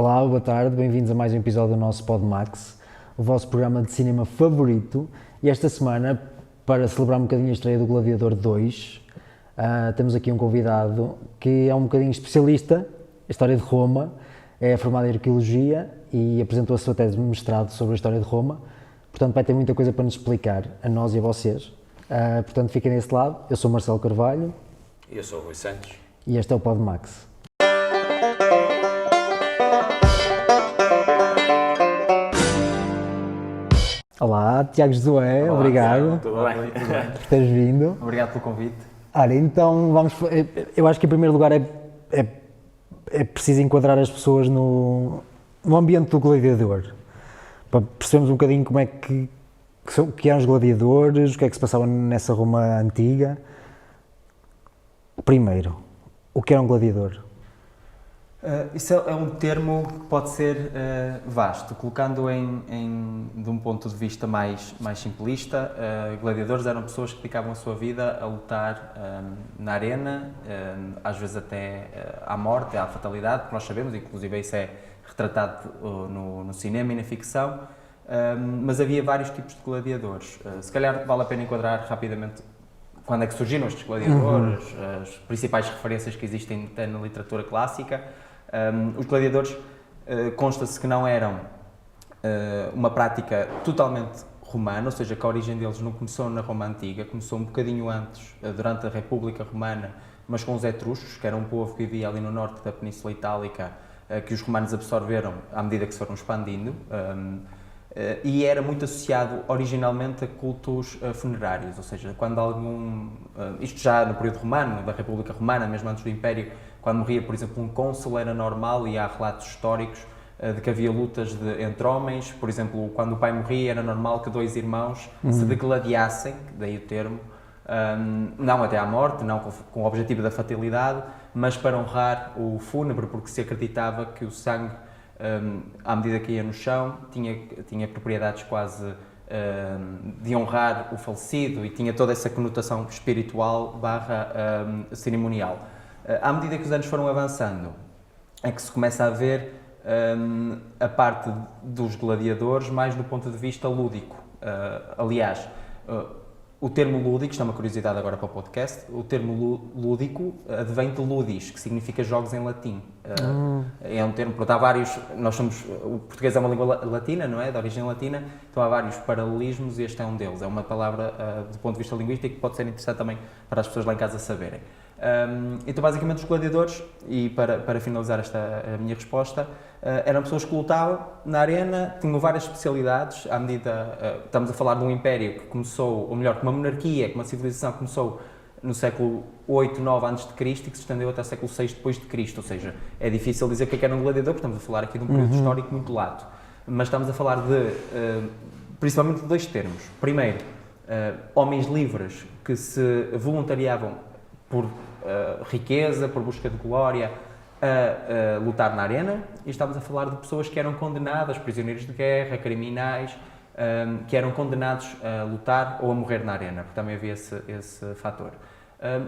Olá, boa tarde, bem-vindos a mais um episódio do nosso Podmax, o vosso programa de cinema favorito. E esta semana, para celebrar um bocadinho a estreia do Gladiador 2, temos aqui um convidado que é um bocadinho especialista em história de Roma, é formado em arqueologia e apresentou a sua tese de mestrado sobre a história de Roma, portanto vai ter muita coisa para nos explicar, a nós e a vocês. Portanto, fiquem desse lado. Eu sou Marcelo Carvalho. Eu sou o Rui Santos. E este é o Podmax. Olá, Tiago Josué, Olá, obrigado tudo bem? por teres vindo. Obrigado pelo convite. Olha, então eu acho que em primeiro lugar é preciso enquadrar as pessoas no ambiente do gladiador, para percebermos um bocadinho como é que eram os gladiadores, o que é que se passava nessa Roma antiga. Primeiro, o que era um gladiador? Isso é um termo que pode ser vasto. Colocando de um ponto de vista mais simplista, gladiadores eram pessoas que dedicavam a sua vida a lutar na arena, às vezes até à morte, à fatalidade, que nós sabemos, inclusive isso é retratado no cinema e na ficção, mas havia vários tipos de gladiadores. Se calhar vale a pena enquadrar rapidamente quando é que surgiram estes gladiadores, as principais referências que existem até na literatura clássica. Os gladiadores consta-se que não eram uma prática totalmente romana, ou seja, que a origem deles não começou na Roma Antiga, começou um bocadinho antes, durante a República Romana, mas com os etruscos, que era um povo que vivia ali no norte da Península Itálica, que os romanos absorveram à medida que se foram expandindo, e era muito associado originalmente a cultos funerários, ou seja, quando isto já no período romano, da República Romana, mesmo antes do Império, quando morria, por exemplo, um cônsul era normal, e há relatos históricos de que havia lutas entre homens. Por exemplo, quando o pai morria era normal que dois irmãos se degladiassem, daí o termo, não até à morte, não com o objetivo da fatalidade, mas para honrar o fúnebre, porque se acreditava que o sangue, à medida que ia no chão, tinha propriedades quase de honrar o falecido e tinha toda essa conotação espiritual / cerimonial. À medida que os anos foram avançando, é que se começa a ver a parte dos gladiadores mais do ponto de vista lúdico. Aliás, o termo lúdico, isto é uma curiosidade agora para o podcast, o termo lúdico advém de ludis, que significa jogos em latim. É um termo, há vários, o português é uma língua latina, não é? De origem latina, então há vários paralelismos e este é um deles. É uma palavra, do ponto de vista linguístico, que pode ser interessante também para as pessoas lá em casa saberem. Então, basicamente, os gladiadores, e para finalizar a minha resposta, eram pessoas que lutavam na arena, tinham várias especialidades. À medida, estamos a falar de um império que começou, ou melhor, que uma monarquia, que uma civilização que começou no século 8, 9 a.C. e que se estendeu até o século 6 depois de Cristo. Ou seja, é difícil dizer o que era um gladiador, porque estamos a falar aqui de um período histórico muito lato. Mas estamos a falar principalmente de dois termos. Primeiro, homens livres que se voluntariavam por riqueza, por busca de glória, a lutar na arena, e estamos a falar de pessoas que eram condenadas, prisioneiros de guerra, criminais, que eram condenados a lutar ou a morrer na arena, porque também havia esse fator.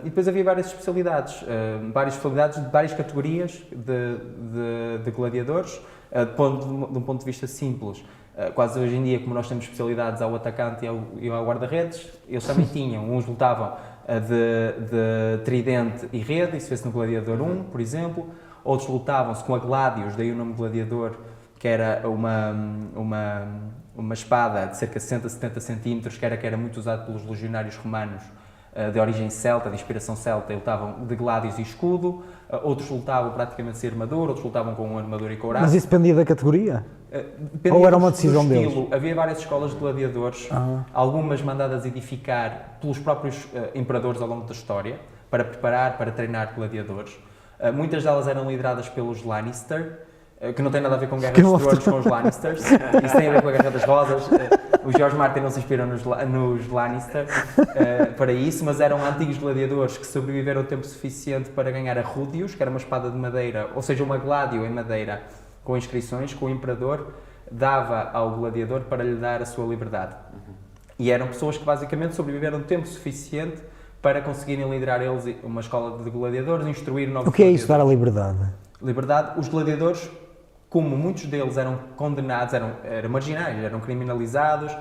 E depois havia várias especialidades de várias categorias de gladiadores, de um ponto de vista simples. Quase hoje em dia, como nós temos especialidades ao atacante e ao guarda-redes, eles também tinham. Uns lutavam de tridente e rede, isso fez-se no Gladiador 1, por exemplo. Outros lutavam-se com a gladius, daí o nome gladiador, que era uma espada de cerca de 60 a 70 centímetros, que era muito usado pelos legionários romanos de origem celta, de inspiração celta, e lutavam de gladius e escudo. Outros lutavam praticamente sem armadura, outros lutavam com armadura e couraça. Mas isso dependia da categoria? Dependia ou era uma decisão do estilo. deles? Havia várias escolas de gladiadores, algumas mandadas edificar pelos próprios imperadores ao longo da história, para preparar, para treinar gladiadores. Muitas delas eram lideradas pelos Lannister, que não tem nada a ver com Guerra dos Tronos, com os Lannisters. Isso tem a ver com a Guerra das Rosas. O George Martin não se inspirou nos Lannister para isso, mas eram antigos gladiadores que sobreviveram o tempo suficiente para ganhar a Rudius, que era uma espada de madeira, ou seja, uma gládio em madeira, com inscrições, que o imperador dava ao gladiador para lhe dar a sua liberdade. E eram pessoas que basicamente sobreviveram tempo suficiente para conseguirem liderar eles uma escola de gladiadores, instruir novos gladiadores. O que é isso, dar a liberdade? Liberdade, os gladiadores como muitos deles eram condenados, eram marginais, eram criminalizados,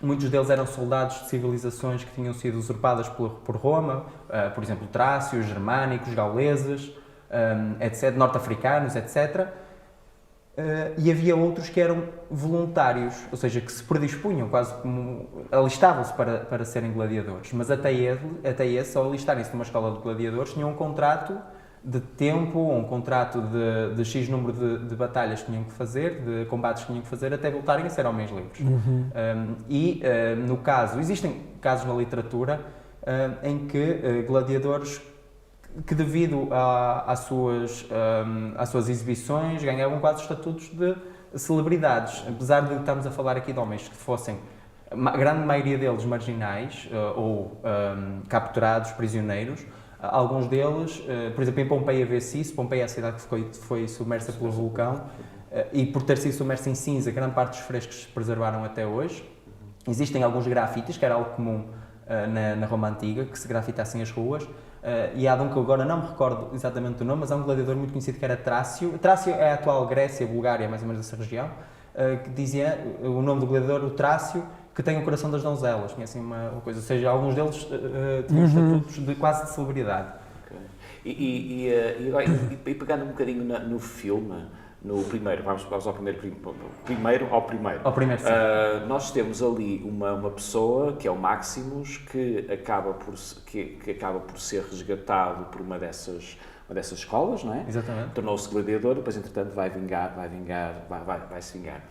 muitos deles eram soldados de civilizações que tinham sido usurpadas por Roma, por exemplo, trácios, germânicos, gauleses, etc., norte-africanos, etc., e havia outros que eram voluntários, ou seja, que se predispunham, quase como alistavam-se para serem gladiadores, mas até esse, ao alistarem-se numa escola de gladiadores, tinham um contrato de tempo, um contrato de X número de batalhas que tinham que fazer, de combates que tinham que fazer, até voltarem a ser homens livres. No caso, existem casos na literatura em que gladiadores que devido às suas exibições ganhavam quase estatutos de celebridades, apesar de estarmos a falar aqui de homens que fossem, a grande maioria deles marginais ou capturados, prisioneiros. Alguns deles, por exemplo, em Pompeia vê-se isso. Pompeia é a cidade que foi submersa pelo vulcão e por ter sido submersa em cinza, grande parte dos frescos se preservaram até hoje. Existem alguns grafites, que era algo comum na Roma Antiga, que se grafitassem as ruas. E há de um que agora não me recordo exatamente do nome, mas há um gladiador muito conhecido que era Trácio. Trácio é a atual Grécia, Bulgária, mais ou menos essa região, que dizia o nome do gladiador, o Trácio, que tem o coração das donzelas, tinha assim uma coisa, ou seja, alguns deles tinham estatutos quase de celebridade. Okay. E pegando um bocadinho no filme, no primeiro, vamos ao primeiro. Ao primeiro, sim. Nós temos ali uma pessoa, que é o Maximus, que acaba por ser resgatado por uma dessas escolas, não é? Exatamente. Tornou-se gladiador, depois entretanto vai-se vingar.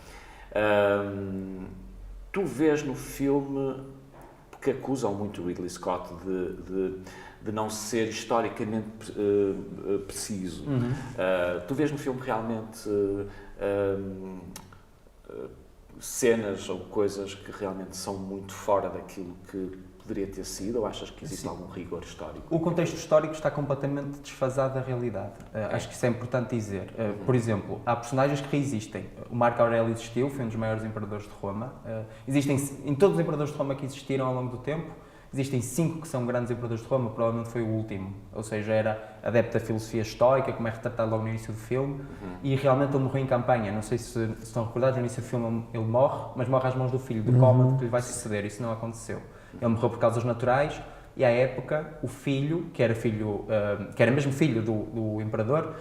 Tu vês no filme, porque acusam muito Ridley Scott de não ser historicamente preciso. Tu vês no filme realmente cenas ou coisas que realmente são muito fora daquilo que poderia ter sido, ou achas que existe algum rigor histórico? O contexto histórico está completamente desfasado da realidade. Acho que isso é importante dizer. Por exemplo, há personagens que reexistem. O Marco Aurélio existiu, foi um dos maiores imperadores de Roma. Existem, em todos os imperadores de Roma que existiram ao longo do tempo, existem 5 que são grandes imperadores de Roma, provavelmente foi o último. Ou seja, era adepto da filosofia estoica, como é retratado logo no início do filme, e realmente ele morreu em campanha. Não sei se estão recordados, no início do filme ele morre, mas morre às mãos do filho, do Cómodo, que lhe vai suceder. Isso não aconteceu. Ele morreu por causas naturais e, à época, o filho, que era mesmo filho do imperador,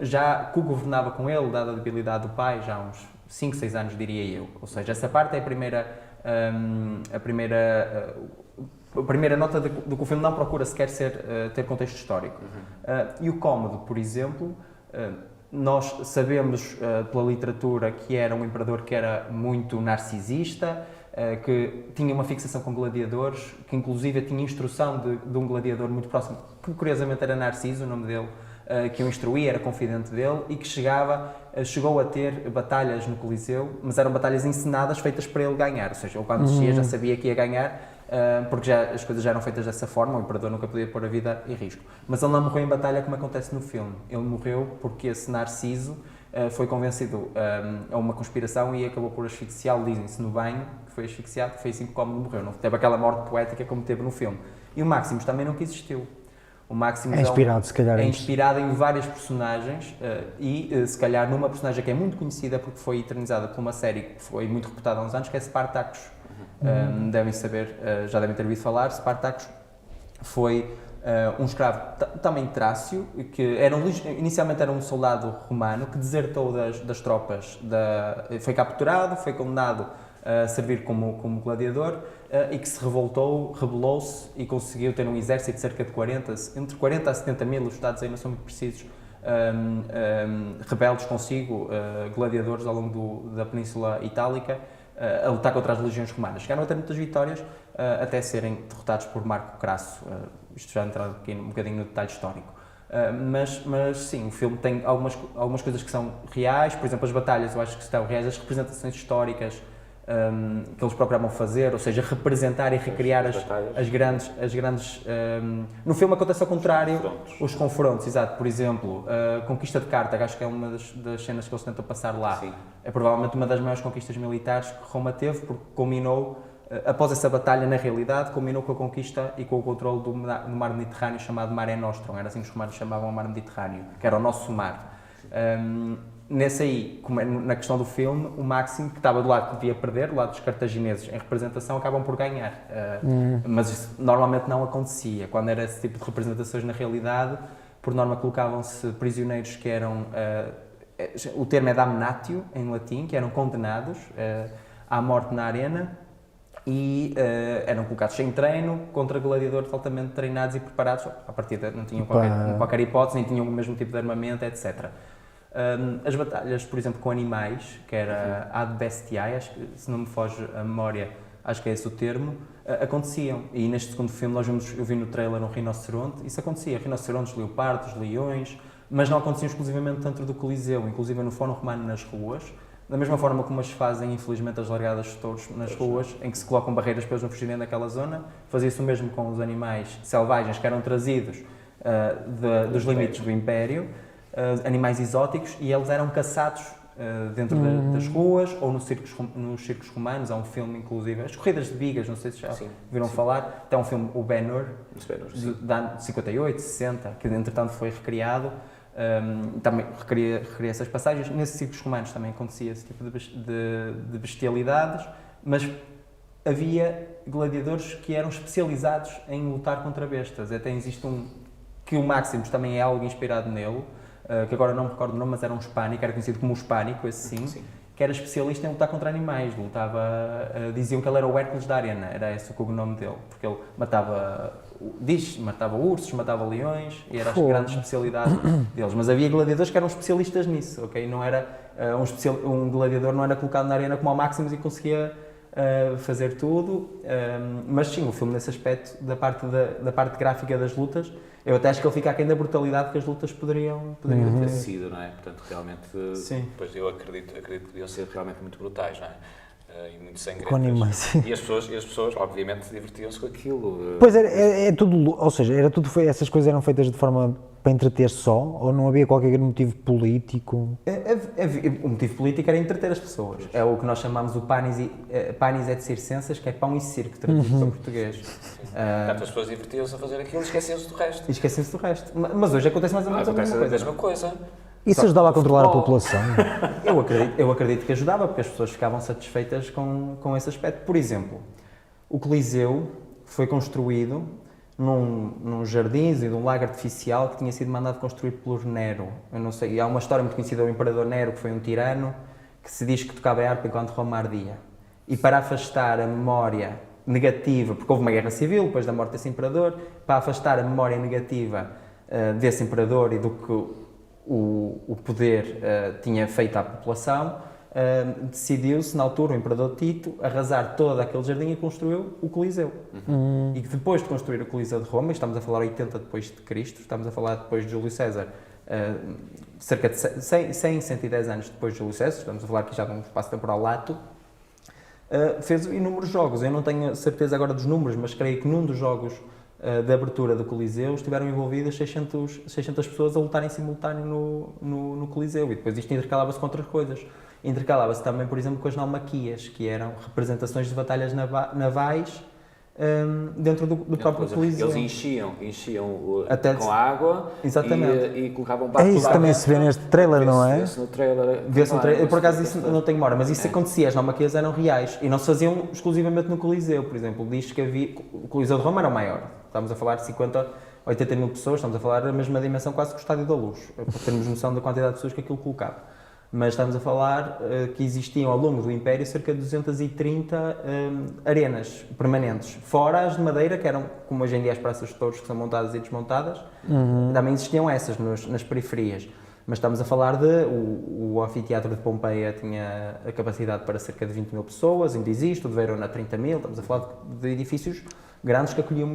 já co-governava com ele, dada a debilidade do pai, já há uns 5, 6 anos, diria eu. Ou seja, essa parte é a primeira nota de que o filme não procura sequer ter contexto histórico. E o Cómodo, por exemplo, nós sabemos pela literatura que era um imperador que era muito narcisista, que tinha uma fixação com gladiadores, que inclusive tinha instrução de um gladiador muito próximo, que curiosamente era Narciso, o nome dele, que o instruía, era confidente dele, e que chegou a ter batalhas no Coliseu, mas eram batalhas encenadas, feitas para ele ganhar, ou seja, ele quando descia já sabia que ia ganhar, porque as coisas já eram feitas dessa forma, o imperador nunca podia pôr a vida em risco. Mas ele não morreu em batalha como acontece no filme, ele morreu porque esse Narciso foi convencido a uma conspiração e acabou por asfixiá-lo, dizem-se, no banho, que foi asfixiado, foi assim que Cómodo morreu, não teve aquela morte poética como teve no filme. E o Maximus também nunca existiu. O Maximus é inspirado, se calhar. É inspirado em várias personagens e, se calhar, numa personagem que é muito conhecida porque foi eternizada por uma série que foi muito reputada há uns anos, que é Spartacus. Devem saber, já devem ter ouvido falar, Spartacus foi um escravo também trácio, que inicialmente era um soldado romano que desertou das tropas, foi capturado, foi condenado a servir como gladiador e que se rebelou-se e conseguiu ter um exército de cerca de entre 40 a 70 mil, os dados aí não são muito precisos, rebeldes consigo, gladiadores ao longo da Península Itálica, a lutar contra as legiões romanas. Chegaram a ter muitas vitórias até serem derrotados por Marco Crasso, isto já entrando aqui um bocadinho no detalhe histórico. Mas sim, o filme tem algumas coisas que são reais, por exemplo, as batalhas eu acho que estão reais, as representações históricas que eles procuravam fazer, ou seja, representar e recriar as grandes... No filme acontece ao contrário, os confrontos, exato. Por exemplo, a conquista de Cartago, acho que é uma das cenas que eles tentam passar lá. Sim. É provavelmente uma das maiores conquistas militares que Roma teve, porque culminou, após essa batalha, na realidade, culminou com a conquista e com o controle do mar Mediterrâneo, chamado Mare Nostrum. Era assim que os romanos chamavam o mar Mediterrâneo, que era o nosso mar. nesse aí, como é na questão do filme, o Máximo, que estava do lado que devia perder, do lado dos cartagineses em representação, acabam por ganhar. Mas isso normalmente não acontecia. Quando era esse tipo de representações na realidade, por norma colocavam-se prisioneiros que eram, o termo é damnatio em latim, que eram condenados à morte na arena e eram colocados sem treino contra gladiadores altamente treinados e preparados. À partida não tinham qualquer hipótese, nem tinham o mesmo tipo de armamento, etc. As batalhas, por exemplo, com animais, que era ad bestiae, acho que, se não me foge a memória, acho que é esse o termo, aconteciam. E neste segundo filme eu vi no trailer um rinoceronte, isso acontecia, rinocerontes, leopardos, leões, mas não aconteciam exclusivamente dentro do Coliseu, inclusive no Fórum Romano nas ruas, da mesma forma como as fazem, infelizmente, as largadas de touros nas ruas, em que se colocam barreiras para eles não fugirem daquela zona, fazia-se o mesmo com os animais selvagens que eram trazidos dos limites do Império, animais exóticos, e eles eram caçados dentro das ruas ou nos circos romanos. Há um filme, inclusive, as corridas de bigas, não sei se já viram falar, tem um filme, o Ben-Hur, de anos 58, 60, que entretanto foi recriado, também recria essas passagens. Nesses circos romanos também acontecia esse tipo de bestialidades, mas havia gladiadores que eram especializados em lutar contra bestas. Até existe que o Maximus também é algo inspirado nele, que agora não me recordo o nome, mas era um hispânico, era conhecido como o hispânico, esse sim, que era especialista em lutar contra animais, diziam que ele era o Hércules da arena, era esse o cognome dele, porque ele matava ursos, matava leões, e era a grande especialidade deles. Mas havia gladiadores que eram especialistas nisso, ok? Não era, um gladiador não era colocado na arena como ao Maximus e conseguia fazer tudo, mas sim, o filme nesse aspecto, da parte gráfica das lutas, eu até acho que ele fica aquém da brutalidade que as lutas poderiam ter sido, não é? Portanto, realmente, pois eu acredito que deviam ser realmente muito brutais, não é? E muito sangrentas. Com animais. E as pessoas, obviamente, divertiam-se com aquilo. Pois é tudo, ou seja, essas coisas eram feitas de forma para entreter só, ou não havia qualquer motivo político? O motivo político era entreter as pessoas. É o que nós chamamos o panis et circenses, que é pão e circo, traduzido para português. Portanto, as pessoas divertiam-se a fazer aquilo e esqueciam-se do resto. Mas hoje acontece mais ou menos a mesma coisa. Isso ajudava a controlar a população? Eu acredito que ajudava, porque as pessoas ficavam satisfeitas com esse aspecto. Por exemplo, o Coliseu foi construído num jardins e num lago artificial que tinha sido mandado construir por Nero. Eu não sei, há uma história muito conhecida do Imperador Nero, que foi um tirano, que se diz que tocava a harpa enquanto Roma ardia. E para afastar a memória negativa, porque houve uma guerra civil depois da morte desse imperador, para afastar a memória negativa desse imperador e do que o poder tinha feito à população, decidiu-se, na altura, o imperador Tito, arrasar todo aquele jardim e construiu o Coliseu. E depois de construir o Coliseu de Roma, estamos a falar 80 depois de Cristo, estamos a falar depois de Júlio César, cerca de 110 anos depois de Júlio César, estamos a falar aqui já de um espaço temporal lato, fez inúmeros jogos. Eu não tenho certeza agora dos números, mas creio que num dos jogos da abertura do Coliseu estiveram envolvidas 600 pessoas a lutar em simultâneo no Coliseu, e depois isto intercalava-se com outras coisas. Intercalava-se também, por exemplo, com as naumaquias, que eram representações de batalhas navais dentro do próprio Coliseu. Eles enchiam com água. Exatamente. E colocavam barcos. É isso também se vê neste trailer, não é? Vê-se no trailer. Eu, por acaso, isso não tenho memória, mas isso acontecia, as naumaquias eram reais e não se faziam exclusivamente no Coliseu. Por exemplo, diz que o Coliseu de Roma era o maior. Estamos a falar de 50, 80 mil pessoas, estamos a falar da mesma dimensão quase que o Estádio da Luz, para termos noção da quantidade de pessoas que aquilo colocava. Mas estamos a falar que existiam ao longo do Império cerca de 230 arenas permanentes, fora as de madeira, que eram, como hoje em dia as praças de touros, que são montadas e desmontadas, também existiam essas nas periferias. Mas estamos a falar o anfiteatro de Pompeia tinha a capacidade para cerca de 20 mil pessoas, ainda existe, o de Verona 30 mil, estamos a falar de edifícios grandes que acolhiam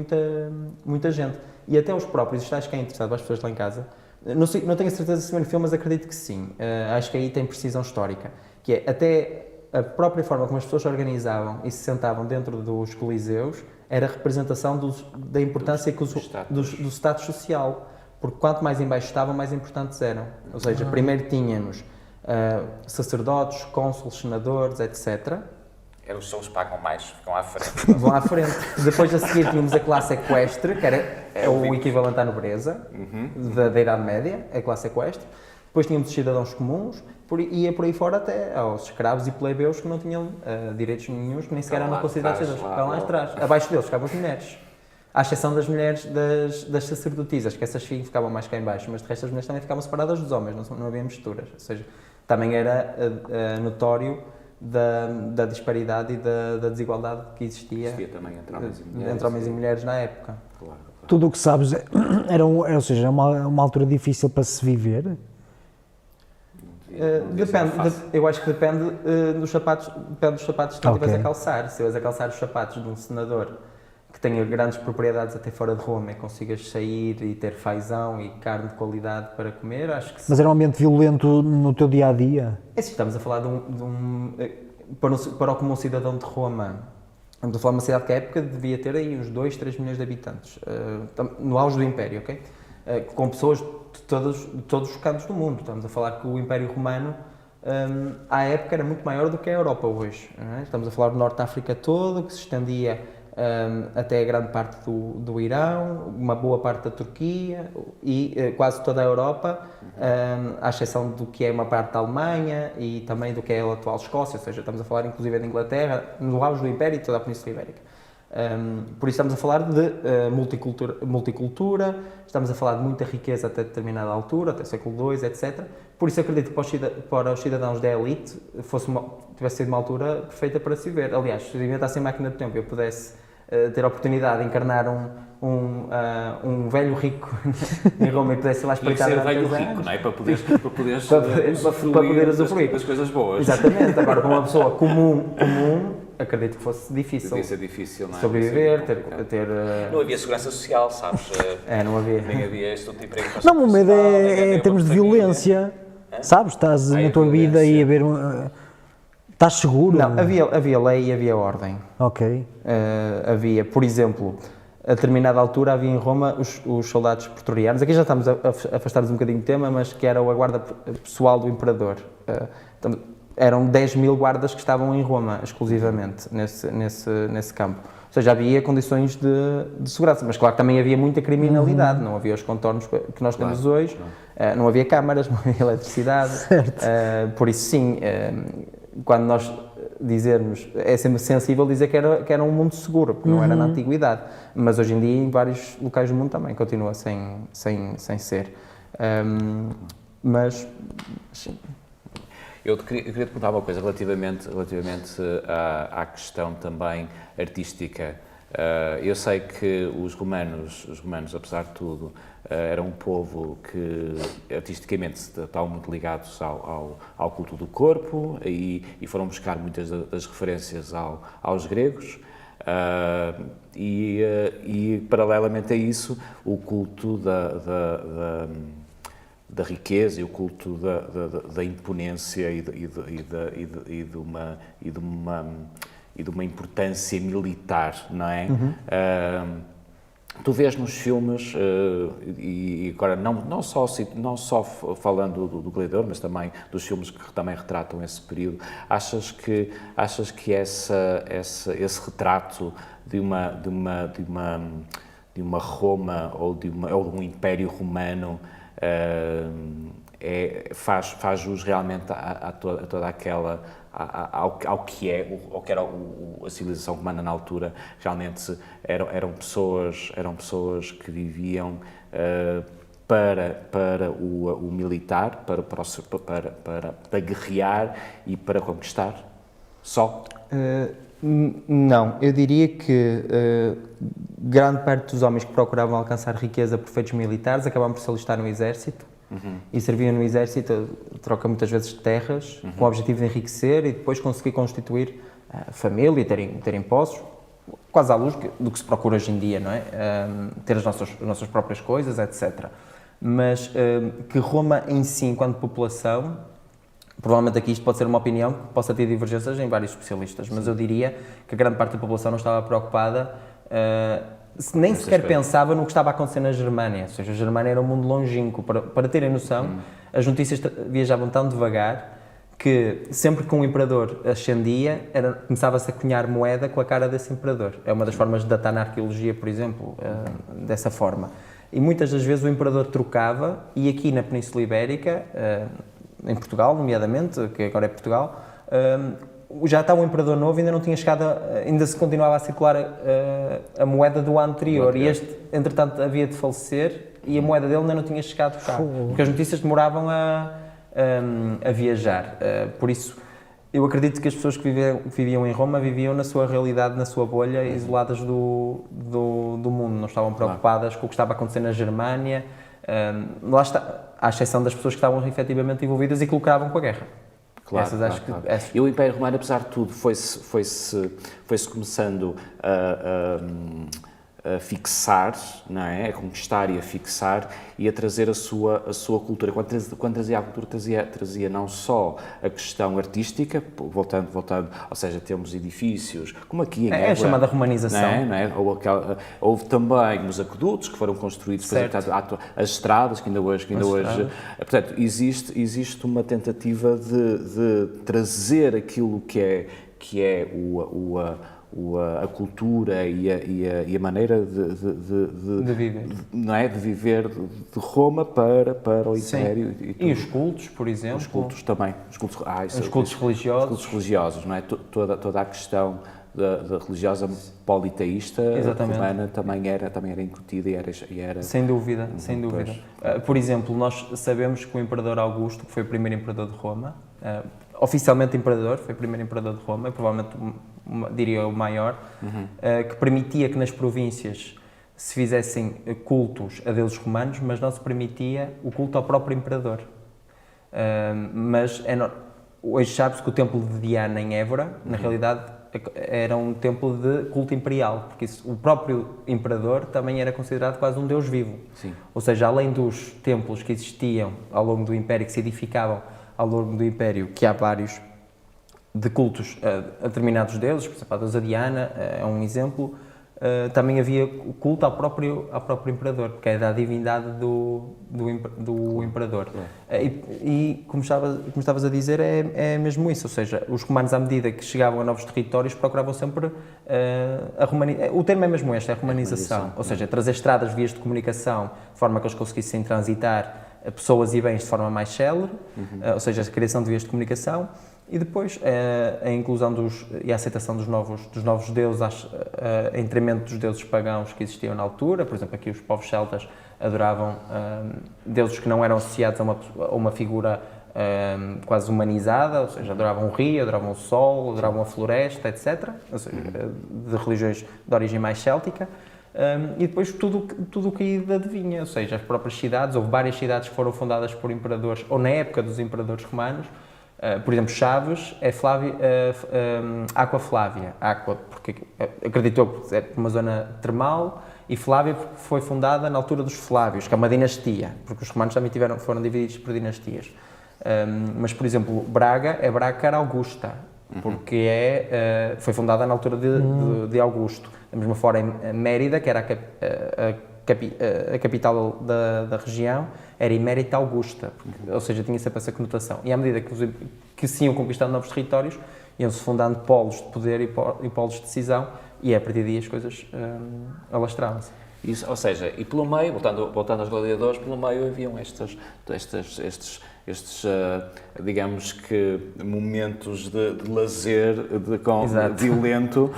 muita gente. E até os próprios, isto acho que é interessante para as pessoas lá em casa, não tenho a certeza se vê no filme, mas acredito que sim. Acho que aí tem precisão histórica, que é até a própria forma como as pessoas se organizavam e se sentavam dentro dos coliseus era a representação da importância do status social, porque quanto mais em baixo estavam, mais importantes eram. Ou seja, primeiro tínhamos sacerdotes, cônsules, senadores, etc. Os seus pagam mais, ficam à frente. Vão à frente. Depois a seguir tínhamos a classe equestre, que é o equivalente à nobreza da Idade Média, a classe equestre. Depois tínhamos os cidadãos comuns, ia por aí fora até aos escravos e plebeus que não tinham direitos nenhuns, que nem sequer eram considerados cidadãos. Ficavam lá atrás. Abaixo deles ficavam as mulheres. À exceção das mulheres das sacerdotisas, que essas ficavam mais cá em baixo, mas de resto as mulheres também ficavam separadas dos homens, não havia misturas. Ou seja, também era notório da disparidade e da desigualdade que existia também entre homens e mulheres na época. Claro. Tudo o que sabes ou seja, é uma altura difícil para se viver? Depende, eu acho que depende dos sapatos que tu estiveres a calçar. Se estiveres a calçar os sapatos de um senador que tenha grandes propriedades até fora de Roma e consigas sair e ter fazão e carne de qualidade para comer, acho que sim. Mas era um ambiente violento no teu dia-a-dia? É assim, estamos a falar para o comum cidadão de Roma, estamos a falar de uma cidade que à época devia ter aí uns 2, 3 milhões de habitantes, no auge do Império, ok? Com pessoas de todos os cantos do mundo. Estamos a falar que o Império Romano, à época, era muito maior do que a Europa hoje. Não é? Estamos a falar do Norte de África todo, que se estendia até a grande parte do Irão, uma boa parte da Turquia e quase toda a Europa, à exceção do que é uma parte da Alemanha e também do que é a atual Escócia, ou seja, estamos a falar inclusive da Inglaterra, no auge do Império e toda a Península Ibérica. Por isso estamos a falar de multicultura, estamos a falar de muita riqueza até determinada altura, até o século II, etc. Por isso acredito que para os cidadãos da elite tivesse sido uma altura perfeita para se viver. Aliás, se eu inventasse a máquina do tempo e eu pudesse ter a oportunidade de encarnar um velho rico em Roma e pudesse ir lá espreitar durante velho rico, anos, não é? Para poder usufruir das coisas boas. Exatamente. Agora, para uma pessoa comum, acredito que fosse difícil. Devia ser difícil, não é? Sobreviver, ter Não havia segurança social, sabes? não havia. Nem havia este tipo de emprego. Não, o medo é em termos de violência. Sabes? Estás na tua vida e a ver... Estás seguro? Não, havia lei e havia ordem. Ok. Havia, por exemplo, a determinada altura havia em Roma os soldados pretorianos. Aqui já estamos a afastar-nos um bocadinho do tema, mas que era a guarda pessoal do imperador. Eram 10 mil guardas que estavam em Roma, exclusivamente, nesse campo. Ou seja, havia condições de segurança, mas claro que também havia muita criminalidade, não havia os contornos que nós temos hoje, não havia câmaras, não havia eletricidade. Certo. Por isso, sim, quando nós dizermos, é sempre sensível dizer que era um mundo seguro, porque não era na antiguidade, mas hoje em dia em vários locais do mundo também continua sem ser. Mas, sim. Eu queria te perguntar uma coisa relativamente à questão também artística. Eu sei que os romanos, apesar de tudo, eram um povo que artisticamente estavam muito ligados ao culto do corpo e foram buscar muitas das referências aos gregos. E paralelamente a isso, o culto da riqueza e o culto da imponência e de uma importância militar, não é? Tu vês nos filmes, e agora não só falando do Gladiador, mas também dos filmes que também retratam esse período, achas que esse retrato de uma Roma ou de um Império Romano faz jus realmente a toda aquela ao que era a civilização romana na altura? Realmente eram pessoas que viviam para o militar, para guerrear e para conquistar só? Não, eu diria que grande parte dos homens que procuravam alcançar riqueza por feitos militares acabavam por se alistar no exército e serviam no exército, troca muitas vezes de terras, com o objetivo de enriquecer e depois conseguir constituir família e terem posses, quase à luz do que se procura hoje em dia, não é? Ter as nossas próprias coisas, etc. Mas que Roma em si, enquanto população, provavelmente aqui isto pode ser uma opinião que possa ter divergências em vários especialistas, mas eu diria que a grande parte da população não estava preocupada, nem sequer pensava no que estava a acontecer na Germânia. Ou seja, a Germânia era um mundo longínquo. Para terem noção, as notícias viajavam tão devagar que sempre que um imperador ascendia, começava-se a cunhar moeda com a cara desse imperador. É uma das formas de datar na arqueologia, por exemplo, dessa forma. e muitas das vezes o imperador trocava, e aqui na Península Ibérica, em Portugal, nomeadamente, que agora é Portugal, já está um imperador novo, ainda não tinha chegado, ainda se continuava a circular a moeda do ano anterior, e este, entretanto, havia de falecer, e a moeda dele ainda não tinha chegado cá, porque as notícias demoravam a viajar. Por isso, eu acredito que as pessoas que viviam em Roma viviam na sua realidade, na sua bolha, isoladas do mundo, não estavam preocupadas com o que estava a acontecer na Germânia, lá está, à exceção das pessoas que estavam efetivamente envolvidas e que lucravam com a guerra. Claro, E o Império Romano, apesar de tudo, foi-se começando a fixar, não é? A conquistar e a fixar e a trazer a sua cultura. Quando trazia a cultura, trazia não só a questão artística, voltando, ou seja, temos edifícios, como aqui em Évora, a chamada romanização. não é? Houve também os aquedutos que foram construídos, as estradas, que ainda hoje. Portanto, existe uma tentativa de trazer aquilo que é a cultura e a maneira de viver, não é? De viver de Roma para o Império. E os cultos, por exemplo. Os cultos também. Os cultos religiosos. Os cultos religiosos, não é? Toda a questão da religiosa politeísta romana também era incutida e era... Sem dúvida. Por exemplo, nós sabemos que o Imperador Augusto, que foi o primeiro Imperador de Roma, oficialmente Imperador, foi o primeiro Imperador de Roma, provavelmente, diria, o maior, que permitia que nas províncias se fizessem cultos a deuses romanos, mas não se permitia o culto ao próprio Imperador. Hoje sabe-se que o templo de Diana em Évora, na realidade, era um templo de culto imperial, porque o próprio imperador também era considerado quase um deus vivo. Sim. Ou seja, além dos templos que existiam ao longo do Império, que se edificavam ao longo do Império, que há vários de cultos a determinados deuses, por exemplo, a deusa Diana é um exemplo, também havia culto ao próprio imperador, porque era a divindade do imperador. E como estavas a dizer, é mesmo isso, ou seja, os romanos, à medida que chegavam a novos territórios, procuravam sempre a romanização. O termo é mesmo este, é a romanização, ou seja, trazer estradas, vias de comunicação, de forma que eles conseguissem transitar pessoas e bens de forma mais célere, ou seja, a criação de vias de comunicação. E depois a inclusão e a aceitação dos novos deuses, em detrimento dos deuses pagãos que existiam na altura. Por exemplo, aqui os povos celtas adoravam deuses que não eram associados a uma figura quase humanizada, ou seja, adoravam o rio, adoravam o sol, adoravam a floresta, etc. Ou seja, de religiões de origem mais céltica. E depois tudo o que adivinha, ou seja, as próprias cidades, houve várias cidades que foram fundadas por imperadores, ou na época dos imperadores romanos. Por exemplo, Chaves é Aqua Flávia, porque acreditou que é uma zona termal, e Flávia porque foi fundada na altura dos Flávios, que é uma dinastia, porque os romanos também foram divididos por dinastias. Mas, por exemplo, Braga é Braga Augusta, porque foi fundada na altura de Augusto. Da mesma forma, Mérida, que era a capital da região, era Emérita Augusta, ou seja, tinha sempre essa conotação. E à medida que se iam conquistando novos territórios, iam-se fundando polos de poder e polos de decisão, e a partir daí as coisas alastravam-se. Isso, ou seja, e pelo meio, voltando aos gladiadores, pelo meio haviam estes digamos que, momentos de lazer violento,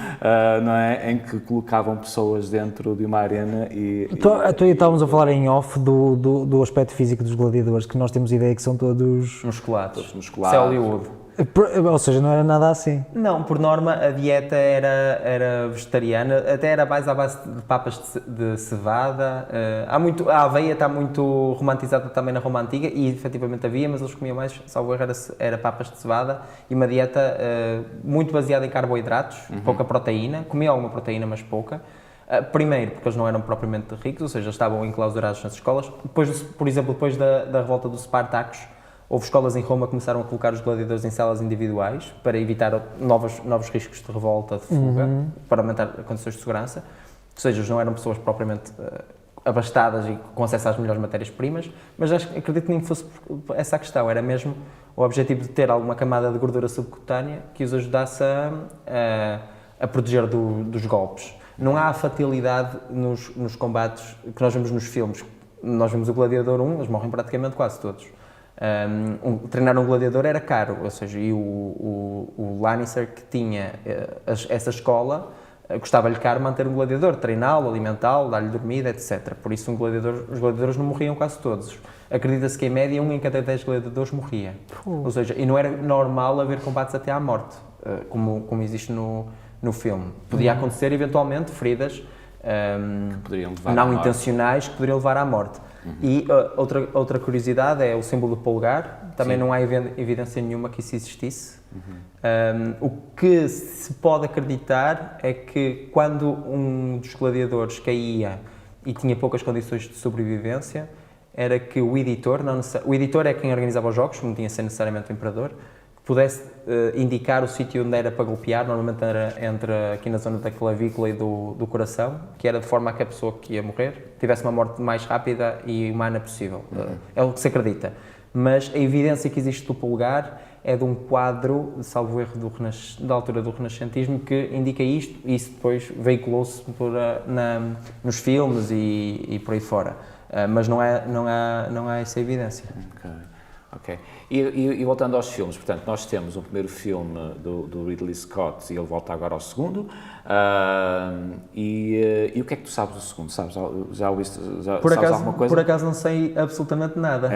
não é? Em que colocavam pessoas dentro de uma arena e estávamos a falar em off do aspecto físico dos gladiadores, que nós temos ideia que são todos musculados. Céu e ouro. Ou seja, não era nada assim. Não, por norma a dieta era vegetariana, até era mais à base de papas de cevada. A aveia está muito romantizada também na Roma Antiga, e efetivamente havia, mas eles comiam mais, salvo erro, era papas de cevada, e uma dieta muito baseada em carboidratos, pouca proteína, comiam alguma proteína, mas pouca. Primeiro, porque eles não eram propriamente ricos, ou seja, estavam enclausurados nas escolas. Depois, por exemplo, depois da revolta dos Espartacos, houve escolas em Roma que começaram a colocar os gladiadores em celas individuais para evitar novos riscos de revolta, de fuga, para aumentar condições de segurança. Ou seja, eles não eram pessoas propriamente abastadas e com acesso às melhores matérias-primas, mas acredito que nem fosse essa a questão, era mesmo o objetivo de ter alguma camada de gordura subcutânea que os ajudasse a proteger dos golpes. Não há a fatalidade nos combates que nós vemos nos filmes. Nós vemos o Gladiador 1, eles morrem praticamente quase todos. Treinar um gladiador era caro, ou seja, e o Lannister, que tinha essa escola, custava-lhe caro manter um gladiador, treiná-lo, alimentá-lo, dar-lhe dormida, etc. Por isso os gladiadores não morriam quase todos. Acredita-se que em média 1 em cada 10 gladiadores morria. Ou seja, e não era normal haver combates até à morte, como existe no filme. Podia acontecer eventualmente feridas não intencionais que poderiam levar à morte. E outra curiosidade é o símbolo do polegar. Também não há evidência nenhuma que isso existisse. O que se pode acreditar é que quando um dos gladiadores caía e tinha poucas condições de sobrevivência, era que o editor é quem organizava os jogos, não tinha de ser necessariamente o imperador, que pudesse indicar o sítio onde era para golpear, normalmente era aqui na zona da clavícula e do coração, que era de forma a que a pessoa que ia morrer tivesse uma morte mais rápida e humana possível. É o que se acredita. Mas a evidência que existe do polegar é de um quadro, salvo erro, da altura do Renascentismo, que indica isto, e isso depois veiculou-se nos filmes e por aí fora. Mas não há essa evidência. Ok. E voltando aos filmes, portanto, nós temos o primeiro filme do Ridley Scott e ele volta agora ao segundo. E o que é que tu sabes do segundo? Sabes, já ouviste sabes alguma coisa? Por acaso não sei absolutamente nada.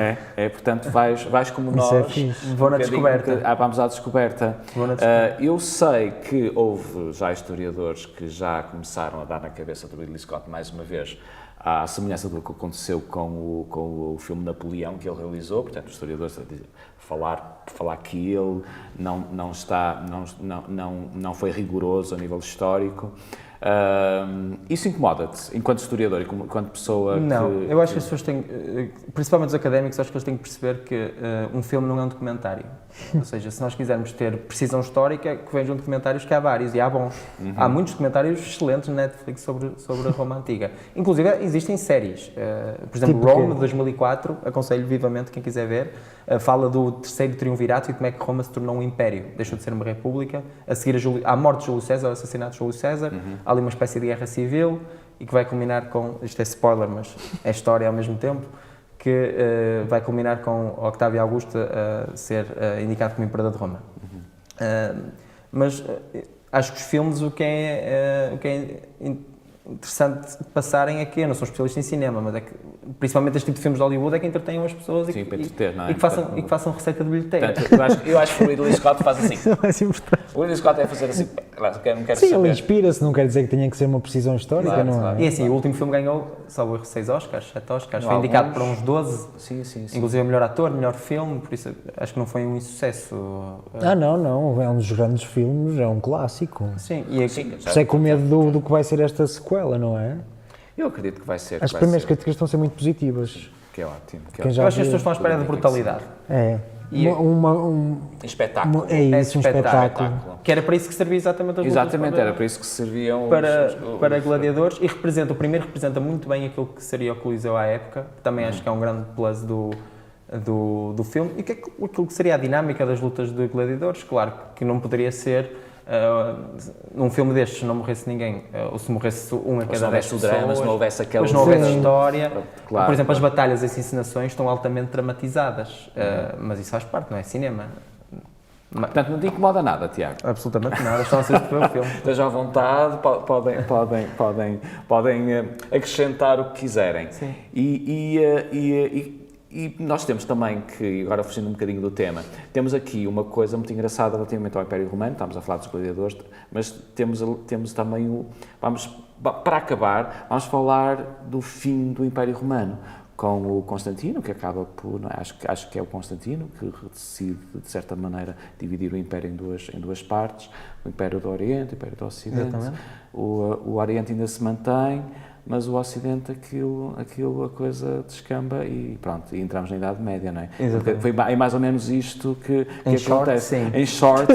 Portanto, vais como nós. Vou na descoberta. Vamos à descoberta. Eu sei que houve já historiadores que já começaram a dar na cabeça do Ridley Scott, mais uma vez, à semelhança do que aconteceu com o filme Napoleão que ele realizou. Portanto, os historiadores falar que ele não foi rigoroso a nível histórico. Isso incomoda-te, enquanto historiador e enquanto pessoa? Não, eu acho que as pessoas têm, principalmente os académicos, acho que eles têm que perceber que um filme não é um documentário. Ou seja, se nós quisermos ter precisão histórica, que vejam documentários, que há vários, e há bons. Há muitos documentários excelentes na Netflix sobre a Roma Antiga. Inclusive, existem séries. Por exemplo, Rome, de 2004, aconselho vivamente quem quiser ver, fala do terceiro triunvirato e como é que Roma se tornou um império. Deixou de ser uma república, a seguir à morte de Júlio César, ao assassinato de Júlio César, há ali uma espécie de guerra civil e que vai culminar com, isto é spoiler, mas é história ao mesmo tempo, que vai culminar com Octávio Augusto a ser indicado como imperador de Roma. Mas acho que os filmes, o que é interessante passarem é que eu não sou especialista em cinema, mas é que principalmente este tipo de filmes de Hollywood é que entretenham as pessoas e que façam receita de bilheteira. Portanto, eu acho que o Ridley Scott faz assim. O Ridley Scott é fazer assim, não quero Sim, saber. ele inspira-se, não quer dizer que tenha que ser uma precisão histórica, Claro, não é? claro. E assim, o último filme ganhou, salvo erro, 6 Oscars, 7 Oscars, foi Alguns. indicado para uns 12, Sim. inclusive melhor ator, melhor filme, por isso acho que não foi um insucesso. Não, é um dos grandes filmes, é um clássico. Sim, e Por isso é com medo do que vai ser esta sequela, não é? Eu acredito que vai ser. As primeiras críticas estão a ser muito positivas. Que é ótimo. Quem já eu acho que as viu? pessoas estão à espera de brutalidade. É. Espetáculo. É isso, um espetáculo. Que era para isso que servia exatamente as lutas. Exatamente, era para isso que serviam para gladiadores e o primeiro representa muito bem aquilo que seria o Coliseu à época, que também acho que é um grande plus do filme, e aquilo que seria a dinâmica das lutas de gladiadores. Claro que não poderia ser num filme destes se não morresse ninguém, ou se morresse um a cada 10 pessoas, drama, se não houvesse aquela... se não houvesse história. Claro, por exemplo, as batalhas, as encenações estão altamente dramatizadas, mas isso faz parte, não é cinema. Portanto, não te incomoda nada, Tiago. Absolutamente nada, estão a assistir pelo filme. Estejam à vontade, podem acrescentar o que quiserem. Sim. E nós temos também que, agora fugindo um bocadinho do tema, temos aqui uma coisa muito engraçada relativamente ao Império Romano, estamos a falar dos gladiadores, mas temos também para acabar, vamos falar do fim do Império Romano, com o Constantino, que acaba por, não é? Acho que é o Constantino que decide, de certa maneira, dividir o Império em duas partes, o Império do Oriente, o Império do Ocidente. O Oriente ainda se mantém, mas o Ocidente, a coisa descamba e pronto, e entramos na Idade Média, não é? Exatamente. Foi mais ou menos isto que acontece. Sim. Em short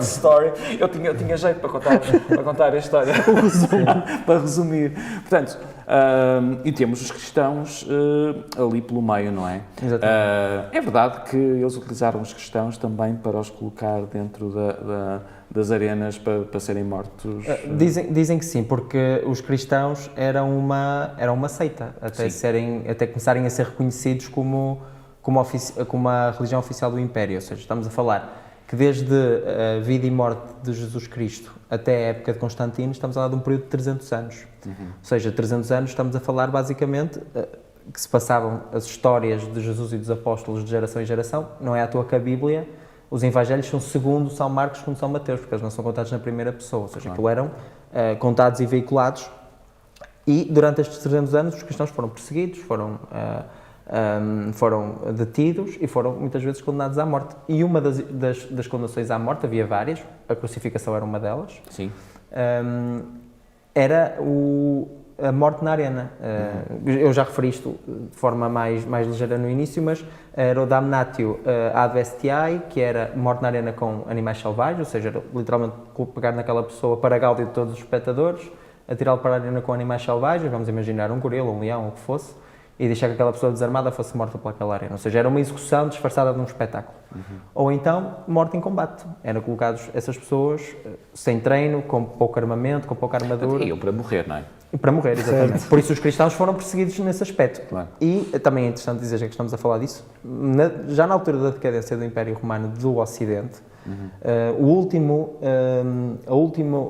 story, eu tinha jeito para contar a história, para resumir. Portanto, E temos os cristãos ali pelo meio, não é? Exatamente. É verdade que eles utilizaram os cristãos também para os colocar dentro das arenas para serem mortos. Dizem que sim, porque os cristãos eram uma seita, até começarem a ser reconhecidos como a religião oficial do Império. Ou seja, estamos a falar que desde a vida e morte de Jesus Cristo até a época de Constantino, estamos a falar de um período de 300 anos. Ou seja, 300 anos estamos a falar basicamente que se passavam as histórias de Jesus e dos apóstolos de geração em geração. Não é à toa que a Bíblia, os evangelhos são segundo São Marcos, segundo São Mateus, porque eles não são contados na primeira pessoa. Ou seja, aquilo eram contados e veiculados. E durante estes 300 anos os cristãos foram perseguidos, foram detidos e foram muitas vezes condenados à morte. E uma das condenações à morte, havia várias, a crucificação era uma delas, Sim. era a morte na arena. Eu já referi isto de forma mais ligeira no início, mas era o damnatio ad bestiae, que era morte na arena com animais selvagens, ou seja, era literalmente pegar naquela pessoa para gáudio de todos os espectadores, atirá-lo para a arena com animais selvagens, vamos imaginar um gorila, um leão, o que fosse, e deixar que aquela pessoa desarmada fosse morta pelaquela arena. Ou seja, era uma execução disfarçada de um espetáculo. Ou então, morte em combate. Eram colocados essas pessoas sem treino, com pouco armamento, com pouca armadura. E para morrer, não é? E para morrer, exatamente. Por isso os cristãos foram perseguidos nesse aspecto. Claro. E também é interessante dizer, já que estamos a falar disso, já na altura da decadência do Império Romano do Ocidente, a última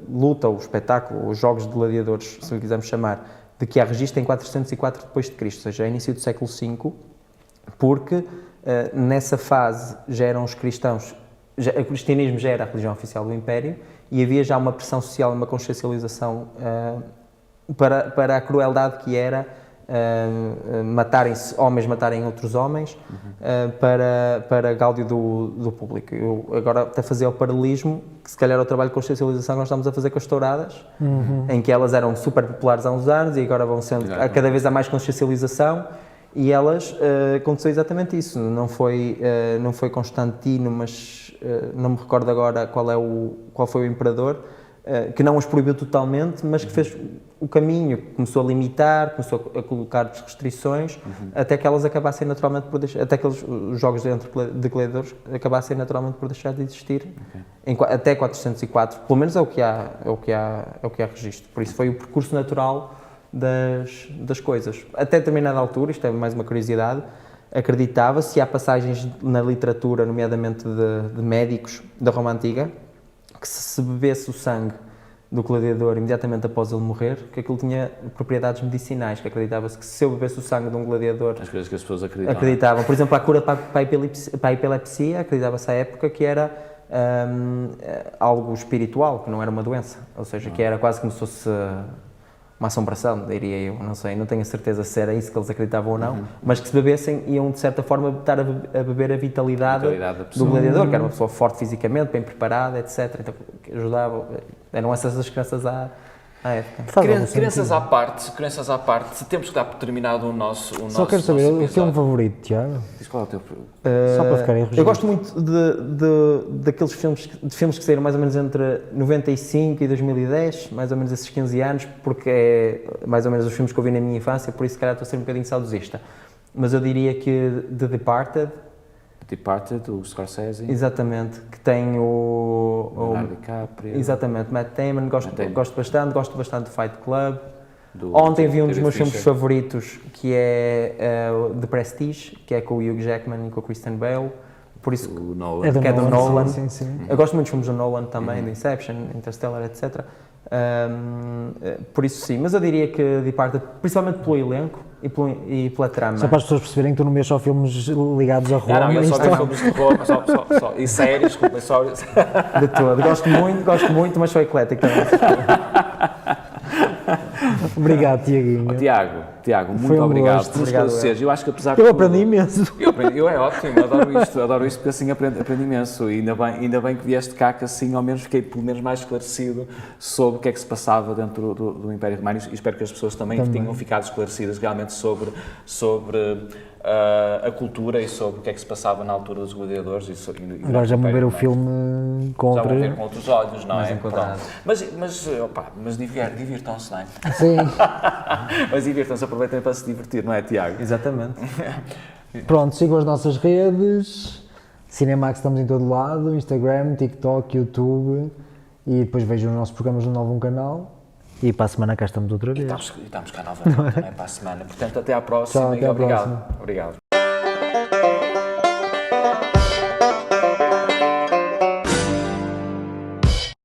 luta, o espetáculo, os jogos de gladiadores, se o quisermos chamar, de que há registro em 404 depois de Cristo, ou seja, é início do século V, porque nessa fase já eram os cristãos, o cristianismo já era a religião oficial do Império e havia já uma pressão social e uma consciencialização para a crueldade que era homens matarem outros homens para gáudio do público. Eu agora até fazia o paralelismo, que se calhar é o trabalho de consciencialização que nós estamos a fazer com as touradas, em que elas eram super populares há uns anos e agora vão sendo, cada vez há mais consciencialização, e elas aconteceu exatamente isso. Não foi Constantino, mas não me recordo agora qual foi o imperador, que não os proibiu totalmente, mas que fez o caminho, começou a limitar, começou a colocar restrições, até que elas acabassem naturalmente por deixar, até que os jogos de gladiadores acabassem naturalmente por deixar de existir, até 404, pelo menos é o que há registro. Por isso foi o percurso natural das coisas. Até determinada altura, isto é mais uma curiosidade, acreditava-se, há passagens na literatura, nomeadamente de médicos da Roma Antiga, que se bebesse o sangue do gladiador imediatamente após ele morrer, que aquilo tinha propriedades medicinais, que acreditava-se que se eu bebesse o sangue de um gladiador... As coisas que as pessoas acreditavam. Por exemplo, a cura para a epilepsia, acreditava-se à época que era algo espiritual, que não era uma doença. Ou seja, que era quase como se fosse uma assombração, diria eu, não sei, não tenho a certeza se era isso que eles acreditavam ou não, mas que se bebessem iam de certa forma estar a beber a vitalidade do gladiador, que era uma pessoa forte fisicamente, bem preparada, etc. Então, que ajudava, eram essas as crenças à época. Crenças à parte, temos que dar por terminado o nosso Só quero saber, o filme favorito, Tiago? Diz qual é o teu... Só para ficar em registro. Eu gosto muito daqueles filmes que saíram mais ou menos entre 95 e 2010, mais ou menos esses 15 anos, porque é mais ou menos os filmes que eu vi na minha infância, por isso se calhar estou a ser um bocadinho saudosista. Mas eu diria que The Departed, o Scorsese. Exatamente, que tem o Leonardo DiCaprio. Exatamente, Matt Damon, gosto bastante do Fight Club. Ontem vi um dos meus filmes favoritos, que é The Prestige, que é com o Hugh Jackman e com o Christian Bale. Por isso o Nolan. Que é do Nolan. Sim. Eu gosto muito dos filmes do Nolan também, do Inception, Interstellar, etc. Por isso sim, mas eu diria que Departed, principalmente pelo elenco e pela trama. Só para as pessoas perceberem que tu não vês só filmes ligados a Roma. Não, eu só vi filmes de Roma, só. E séries, só... De todo, gosto muito, mas sou eclético também. Obrigado, Tiaguinho. Tiago, muito Foi um obrigado gosto. por esclareceres. Eu acho que apesar Eu aprendi imenso. Eu é ótimo, adoro isto porque assim aprendi imenso. E ainda bem que vieste cá, que assim ao menos fiquei pelo menos mais esclarecido sobre o que é que se passava dentro do Império Romano, e espero que as pessoas também tenham ficado esclarecidas realmente sobre a cultura e sobre o que é que se passava na altura dos gladiadores. E Agora já vão ver o também. filme com Já vão ver outra... com outros olhos, não Mais é? enquadrado. Pronto. Mas divirtam-se, não é? Sim. Mas divirtam-se, aproveitem para se divertir, não é, Tiago? Exatamente. Pronto, sigam as nossas redes. Cinemax estamos em todo lado. Instagram, TikTok, YouTube. E depois vejam os nossos programas no novo canal. E para a semana cá estamos outra vez. E estamos cá novamente, não é? Para a semana. Portanto, até à próxima Tchau, e até à obrigado. próxima. Obrigado.